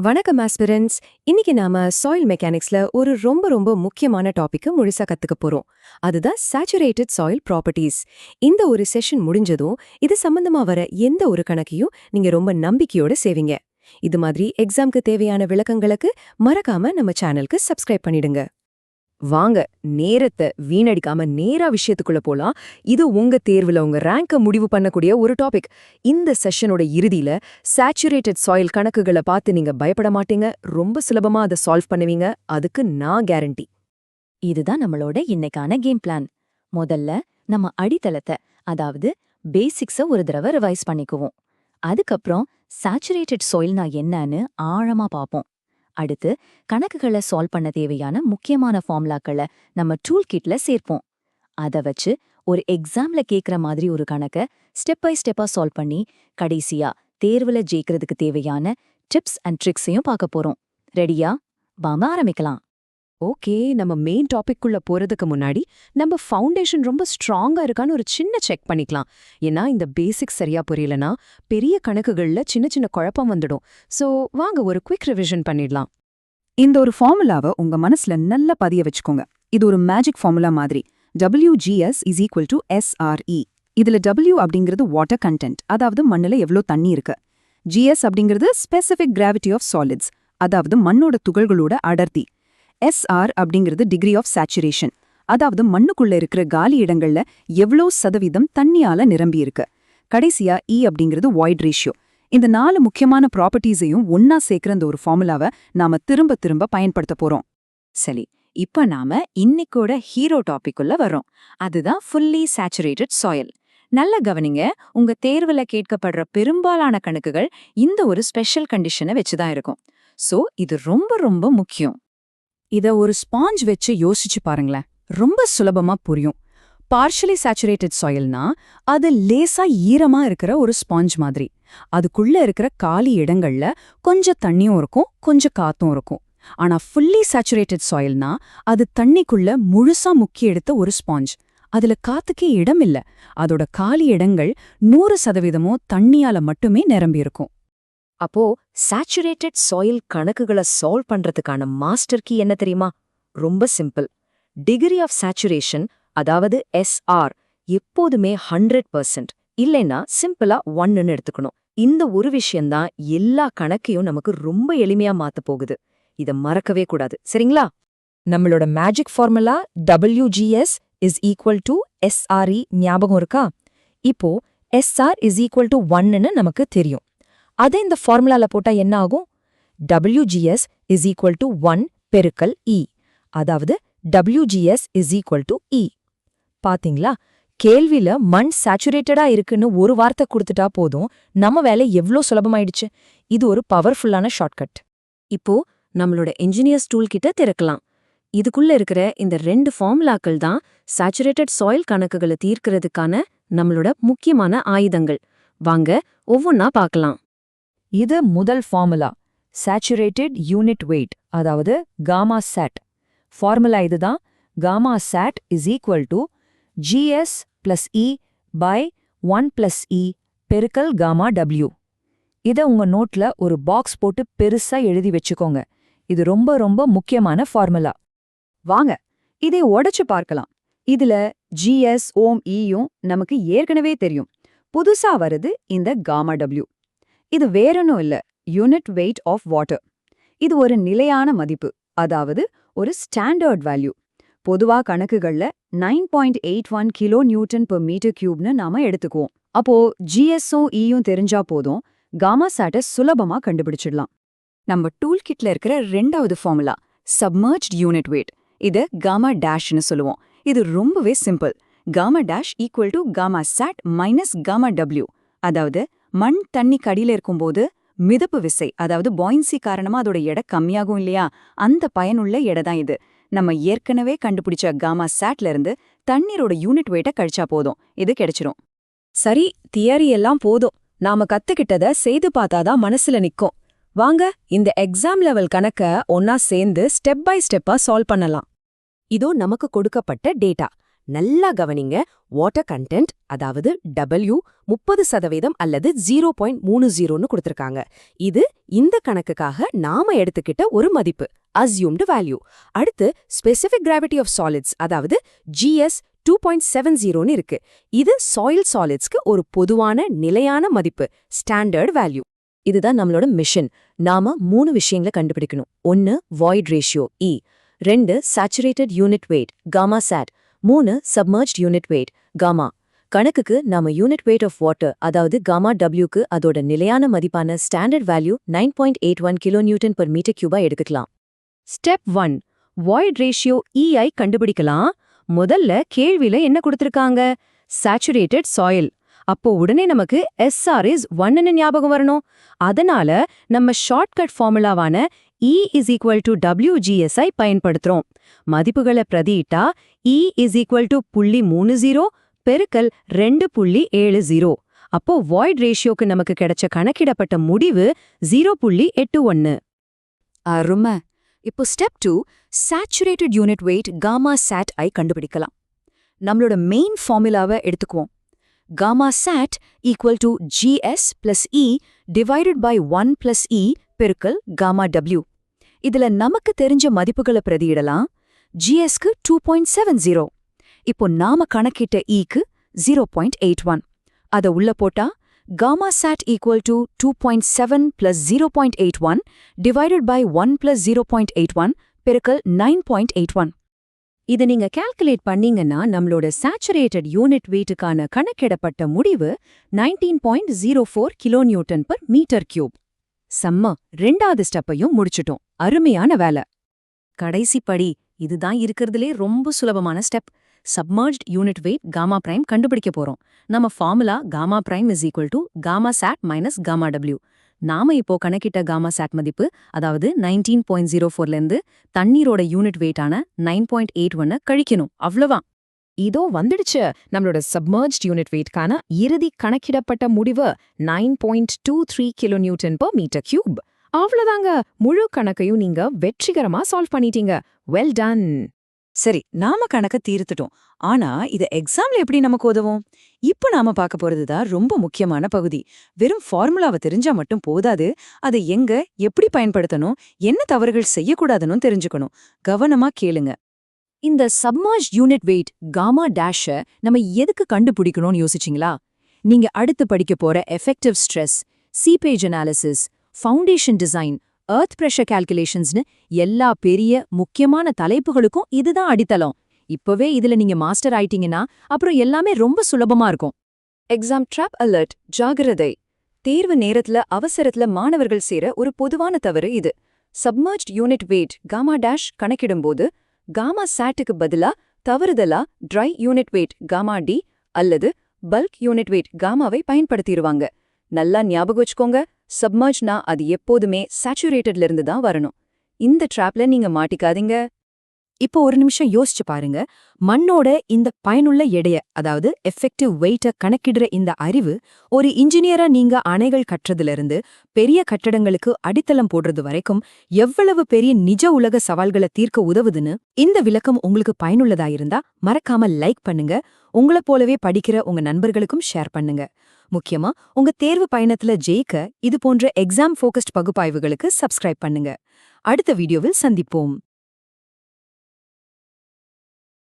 வணக்கம் ஆஸ்பிரன்ஸ். இன்னைக்கு நாம சாயில் மெக்கானிக்ஸ்ல ஒரு ரொம்ப முக்கியமான டாபிக்க முழுசா கத்துக்க போறோம். அதுதான் சேச்சுரேட்டட் சாயில் ப்ராப்பர்ட்டீஸ். இந்த ஒரு செஷன் முடிஞ்சதும் இது சம்பந்தமா வர எந்த ஒரு கணக்கையும் நீங்க ரொம்ப நம்பிக்கையோட செய்வீங்க. இது மாதிரி எக்ஸாம்க்கு தேவையான விளக்கங்களுக்கு மறக்காம நம்ம சேனலுக்கு சப்ஸ்கிரைப் பண்ணிடுங்க. வாங்க, நேரத்தை வீணடிக்காம நேரா விஷயத்துக்குள்ள போலாம். இது உங்க தேர்வுல உங்க ரேங்க முடிவு பண்ணக்கூடிய ஒரு டாபிக். இந்த செஷனோட இறுதியில சேச்சுரேட்டட் சாயில் கணக்குகளை பார்த்து நீங்க பயப்பட மாட்டீங்க. ரொம்ப சுலபமா அதை சால்வ் பண்ணுவீங்க. அதுக்கு நான் கேரண்டி. இதுதான் நம்மளோட இன்னைக்கான கேம் பிளான். முதல்ல நம்ம அடித்தளத்தை, அதாவது பேசிக்ஸ ஒரு தடவை ரிவைஸ் பண்ணிக்குவோம். அதுக்கப்புறம் சேச்சுரேட்டட் சாயில்னா என்னன்னு ஆழமா பார்ப்போம். அடுத்து கணக்குகளை சால்வ் பண்ண தேவையான முக்கியமான ஃபார்முலாக்களை நம்ம டூல் கிட்ல சேர்ப்போம். அதை வச்சு ஒரு எக்ஸாம்ல கேட்குற மாதிரி ஒரு கணக்கை ஸ்டெப் பை ஸ்டெப்பா சால்வ் பண்ணி கடைசியா தேர்வுல ஜெயிக்கிறதுக்கு தேவையான டிப்ஸ் அண்ட் ட்ரிக்ஸையும் பார்க்க போறோம். ரெடியா? வாங்க ஆரம்பிக்கலாம். ஓகே, நம்ம மெயின் டாபிக்குள்ள போறதுக்கு முன்னாடி நம்ம ஃபவுண்டேஷன் ரொம்ப ஸ்ட்ராங்கா இருக்கான்னு ஒரு சின்ன செக் பண்ணிக்கலாம். ஏன்னா இந்த பேசிக்ஸ் சரியா புரியலனா பெரிய கணக்குகள்ல சின்ன குழப்பம் வந்துடும். சோ வாங்க ஒரு குவிக் ரிவிஷன் பண்ணிடலாம். இந்த ஒரு ஃபார்முலாவை உங்க மனசுல நல்லா பதிய வச்சுக்கோங்க. இது ஒரு மேஜிக் ஃபார்முலா மாதிரி. WGS is equal to SRE. இதுல W அப்படிங்கிறது வாட்டர் கண்டென்ட், அதாவது மண்ணுல எவ்வளோ தண்ணி இருக்கு. GS அப்படிங்கிறது ஸ்பெசிஃபிக் கிராவிட்டி ஆஃப் சாலிட்ஸ், அதாவது மண்ணோட துகள்களோட அடர்த்தி. SR அப்படிங்கிறது டிகிரி ஆஃப் சேச்சுரேஷன், அதாவது மண்ணுக்குள்ள இருக்கிற காலி இடங்கள்ல எவ்வளோ சதவீதம் தண்ணியால நிரம்பி இருக்கு. கடைசியா E அப்படிங்கிறது வாய்ட் ரேஷியோ. இந்த 4 முக்கியமான ப்ராப்பர்ட்டிஸையும் ஒன்னா சேர்க்கிற இந்த ஒரு ஃபார்முலாவை நாம திரும்ப பயன்படுத்த போறோம். சரி, இப்ப நாம இன்னைக்கோட ஹீரோ டாபிக்குள்ள வர்றோம். அதுதான் ஃபுல்லி சேச்சுரேட்டட் சாயில். நல்ல கவனிங்க, உங்க தேர்வுல கேட்கப்படுற பெரும்பாலான கணக்குகள் இந்த ஒரு ஸ்பெஷல் கண்டிஷனை வச்சுதான் இருக்கும். சோ இது ரொம்ப முக்கியம். இத ஒரு ஸ்பாஞ்ச் வச்சு யோசிச்சு பாருங்களேன், ரொம்ப சுலபமா புரியும். பார்ஷலி சேச்சுரேட்டட் சாயில்னா அது லேசா ஈரமா இருக்கிற ஒரு ஸ்பாஞ்ச் மாதிரி. அதுக்குள்ள இருக்கிற காலி இடங்கள்ல கொஞ்சம் தண்ணியும் இருக்கும், கொஞ்சம் காத்தும் இருக்கும். ஆனா ஃபுல்லி சேச்சுரேட்டட் சாயில்னா அது தண்ணிக்குள்ள முழுசா முக்கி எடுத்த ஒரு ஸ்பாஞ்ச். அதுல காத்துக்கே இடம் இல்ல. அதோட காலி இடங்கள் 100% தண்ணியால மட்டுமே நிரம்பி இருக்கும். அப்போ சேச்சுரேட்டட் சாயில் கணக்குகளை சால்வ் பண்றதுக்கான மாஸ்டர் கீ என்ன தெரியுமா? ரொம்ப சிம்பிள். டிகிரி ஆஃப் சேச்சுரேஷன், அதாவது SR எப்போதுமே 100%, இல்லைன்னா சிம்பிளா 1ன்னு எடுத்துக்கணும். இந்த ஒரு விஷயம்தான் எல்லா கணக்கையும் நமக்கு ரொம்ப எளிமையா மாத்த போகுது. இத மறக்கவே கூடாது, சரிங்களா? நம்மளோட magic formula WGS is equal to SRE ஞாபகம் இருக்கா? இப்போ SR is equal to 1ன்னு நமக்கு தெரியும். அதை இந்த ஃபார்முலால போட்டா என்ன ஆகும்? WGS is equal to 1 பெருக்கல் E, அதாவது WGS is equal to E. பாத்தீங்களா? கேள்வில மண் சேச்சுரேட்டடா இருக்குன்னு ஒரு வார்த்தை கொடுத்துட்டா போதும், நம்ம வேலை எவ்ளோ சுலபமாயிடுச்சு. இது ஒரு பவர்ஃபுல்லான ஷார்ட்கட். இப்போ நம்மளோட என்ஜினியர்ஸ் டூல் கிட்ட திறக்கலாம். இதுக்குள்ள இருக்கிற இந்த 2 ஃபார்முலாக்கள் தான் சேச்சுரேட்டட் சாயில் கணக்குகளை தீர்க்கிறதுக்கான நம்மளோட முக்கியமான ஆயுதங்கள். வாங்க ஒவ்வொன்னா பார்க்கலாம். இது முதல் ஃபார்முலா, சேச்சுரேட்டட் யூனிட் வெயிட், அதாவது காமா சாட். ஃபார்முலா இதுதான். Gamma sat is equal to GS plus E by 1 plus E பெருக்கல் காமா W. இதை உங்க நோட்ல ஒரு பாக்ஸ் போட்டு பெருசா எழுதி வச்சுக்கோங்க. இது ரொம்ப முக்கியமான ஃபார்முலா. வாங்க இதை உடைச்சு பார்க்கலாம். இதுல GS ஓம் Eயும் நமக்கு ஏற்கனவே தெரியும். புதுசா வருது இந்த காமா W. இது வேறொன்னும் இல்ல, யூனிட் வெயிட் ஆஃப் வாட்டர். இது ஒரு நிலையான மதிப்பு, அதாவது ஒரு ஸ்டாண்டர்ட் வேல்யூ. பொதுவா கணக்குகள்ல 9.81 கிலோ நியூட்டன் பெர் மீட்டர் கியூப்னு நாம எடுத்துக்குவோம். அப்போ GSம் Eயும் தெரிஞ்சா போதும், காமா சாட்டை சுலபமா கண்டுபிடிச்சிடலாம். நம்ம டூல் கிட்ல இருக்கிற 2வது ஃபார்முலா சப்மர்ஜ்ட் யூனிட் வெயிட். இது காமா டேஷ்னு சொல்லுவோம். இது ரொம்பவே simple. Gamma dash equal to gamma sat minus gamma W. அதாவது மண் தண்ணி கடியில இருக்கும்போது மிதப்பு விசை, அதாவது பாயின்சி காரணமா அதோட எடை கம்மியாகும் இல்லையா, அந்த பயனுள்ள எடை தான் இது. நம்ம ஏற்கனவே கண்டுபிடிச்ச காமா சாட்ல இருந்து தண்ணீரோட யூனிட் வெயிட்ட கழிச்சா போதும், இது கிடைச்சிரும். சரி, தியரி எல்லாம் போதும். நாம கத்துக்கிட்டத செய்து பார்த்தாதான் மனசுல நிக்கும். வாங்க இந்த எக்ஸாம் லெவல் கணக்க ஒன்னா சேர்ந்து ஸ்டெப் பை ஸ்டெப்பா சால்வ் பண்ணலாம். இதோ நமக்கு கொடுக்கப்பட்ட டேட்டா. நல்லா கவனிங்க. வாட்டர் கண்டென்ட் அதாவது W 30% அல்லது 0.30ன்னு கொடுத்திருக்காங்க. இது இந்த கணக்குக்காக நாம எடுத்துக்கிட்ட ஒரு மதிப்பு, அஸ்யூம்டு வேல்யூ. அடுத்து ஸ்பெசிபிக் கிராவிட்டி ஆஃப் சாலிட்ஸ் அதாவது GS 2.70ன்னு இருக்கு. இது சாயில் சாலிட்ஸ்க்கு ஒரு பொதுவான நிலையான மதிப்பு, ஸ்டாண்டர்ட் வேல்யூ. இதுதான் நம்மளோட மிஷன். நாம 3 விஷயங்களை கண்டுபிடிக்கணும். 1 void ratio E, 2 saturated unit weight gamma sat, 3 submerged unit weight gamma. கணக்குக்கு நாம யூனிட் வெயிட் ஆஃப் வாட்டர் அதாவது காமா Wக்கு அதோட நிலையான மதிப்பான standard value 9.81 kilonewton per metre கியூபா எடுத்துக்கலாம். ஸ்டெப் 1 வாய்ட் ரேஷியோ E ஐ கண்டுபிடிக்கலாம். முதல்ல கேள்வியில என்ன கொடுத்திருக்காங்க? Saturated soil. அப்போ உடனே நமக்கு SR is 1ன்னு ஞாபகம் வரணும். அதனால நம்ம ஷார்ட்கட் ஃபார்முலாவான E is equal to WGS ஐ பயன்படுத்துறோம். மதிப்புகளை பிரதியிட்டா E is equal to 0.30 பெருக்கல் 2.70. அப்போ வாய்ட் ரேஷியோக்கு நமக்கு கிடைச்ச கணக்கிடப்பட்ட முடிவு 0.81. அருமை. இப்போ step 2 saturated unit weight gamma sat ஐ கண்டுபிடிக்கலாம். நம்மளோட மெயின் ஃபார்முலாவை எடுத்துக்குவோம். Gamma sat equal to GS plus E divided by 1 plus E பெருக்கல் gamma W. இதுல நமக்கு தெரிஞ்ச மதிப்புகளை பிரதியிடலாம். GSக்கு 2.70. இப்போ நாம கணக்கிட்ட Eக்கு 0.81. அத உள்ள போட்டா gamma sat equal to 2.7 plus 0.81 divided by 1 plus 0.81 பெருக்கல் 9.81. இதை நீங்க கால்குலேட் பண்ணீங்கன்னா நம்மளோட சேச்சுரேட்டட் யூனிட் வெயிட்டுக்கான கணக்கிடப்பட்ட முடிவு 19.04 கிலோநியூட்டன் per மீட்டர் கியூப். செம்ம. 2வது ஸ்டெப்பையும் முடிச்சிட்டோம். அருமையான வேலை. கடைசி படி. இதுதான் இருக்கிறதுலே ரொம்ப சுலபமான step. Submerged unit weight gamma prime கண்டுபிடிக்க போறோம். நம்ம formula gamma prime is equal to gamma sat minus gamma W. நாம இப்போ கணக்கிட்ட காமா சாட் மதிப்பு அதாவது 19.04லேருந்து தண்ணீரோட யூனிட் வெயிட்டான 9.81 கழிக்கணும். அவ்வளவுதான். இதோ வந்துடுச்சு நம்மளோட சப்மர்ஜ்ட் யூனிட் வெயிட்கான இறுதி கணக்கிடப்பட்ட முடிவு 9.23 கிலோநியூட்டன் per மீட்டர் கியூப். அவ்வளவுதாங்க. முழு கணக்கையும் நீங்க வெற்றிகரமா சால்வ் பண்ணிட்டீங்க. Well done. சரி, நாம கணக்க தீர்த்துட்டோம். ஆனா இது எக்ஸாம்ல எப்படி நமக்கு உதவும்? இப்ப நாம பார்க்க போறதுதான் ரொம்ப முக்கியமான பகுதி. வெறும் ஃபார்முலாவை தெரிஞ்சா மட்டும் போதாது. அதை எங்க எப்படி பயன்படுத்தணும், என்ன தவறுகள் செய்யக்கூடாதுன்னு தெரிஞ்சுக்கணும். கவனமா கேளுங்க. இந்த submerged unit weight gamma dash நம்ம எதுக்கு கண்டுபிடிக்கணும்னு யோசிச்சிங்களா? நீங்க அடுத்து படிக்க போற effective stress, seepage analysis, foundation design, earth pressure கால்குலேஷன்ஸ்னு எல்லா பெரிய முக்கியமான தலைப்புகளுக்கும் இதுதான் அடித்தளம். இப்பவே இதுல நீங்க மாஸ்டர் ஆயிட்டீங்கன்னா அப்புறம் எல்லாமே ரொம்ப சுலபமா இருக்கும். Exam trap alert. ஜாகிரதை. தேர்வு நேரத்துல அவசரத்துல மாணவர்கள் சேர ஒரு பொதுவான தவறு இது. Submerged unit weight gamma dash கணக்கிடும்போது காமா சாட்டுக்கு பதிலா தவறுதலா dry unit weight gamma D அல்லது பல்க் யூனிட் வெயிட் காமாவை பயன்படுத்திடுவாங்க. நல்லா ஞாபகம் வச்சுக்கோங்க. சப்மர்ஜ்னா அது எப்போதுமே சேச்சுரேட்டட்ல இருந்து தான் வரணும். இந்த ட்ராப்ல நீங்க மாட்டிக்காதீங்க. இப்போ ஒரு நிமிஷம் யோசிச்சு பாருங்க. மண்ணோட இந்த பயனுள்ள எடைய அதாவது எஃபெக்டிவ் வெயிட்ட கணக்கிடுற இந்த அறிவு ஒரு இன்ஜினியரா நீங்க அணைகள் கட்டுறதுல பெரிய கட்டடங்களுக்கு அடித்தளம் போடுறது வரைக்கும் எவ்வளவு பெரிய நிஜ உலக சவால்களை தீர்க்க உதவுதுன்னு இந்த விளக்கம் உங்களுக்கு பயனுள்ளதா இருந்தா மறக்காம லைக் பண்ணுங்க. உங்களை போலவே படிக்கிற உங்க நண்பர்களுக்கும் ஷேர் பண்ணுங்க. முக்கியமா உங்க தேர்வு பயணத்துல ஜெயிக்க இது போன்ற எக்ஸாம் ஃபோகஸ்ட் பகுப்பாய்வுகளுக்கு சப்ஸ்கிரைப் பண்ணுங்க. அடுத்த வீடியோவில் சந்திப்போம்.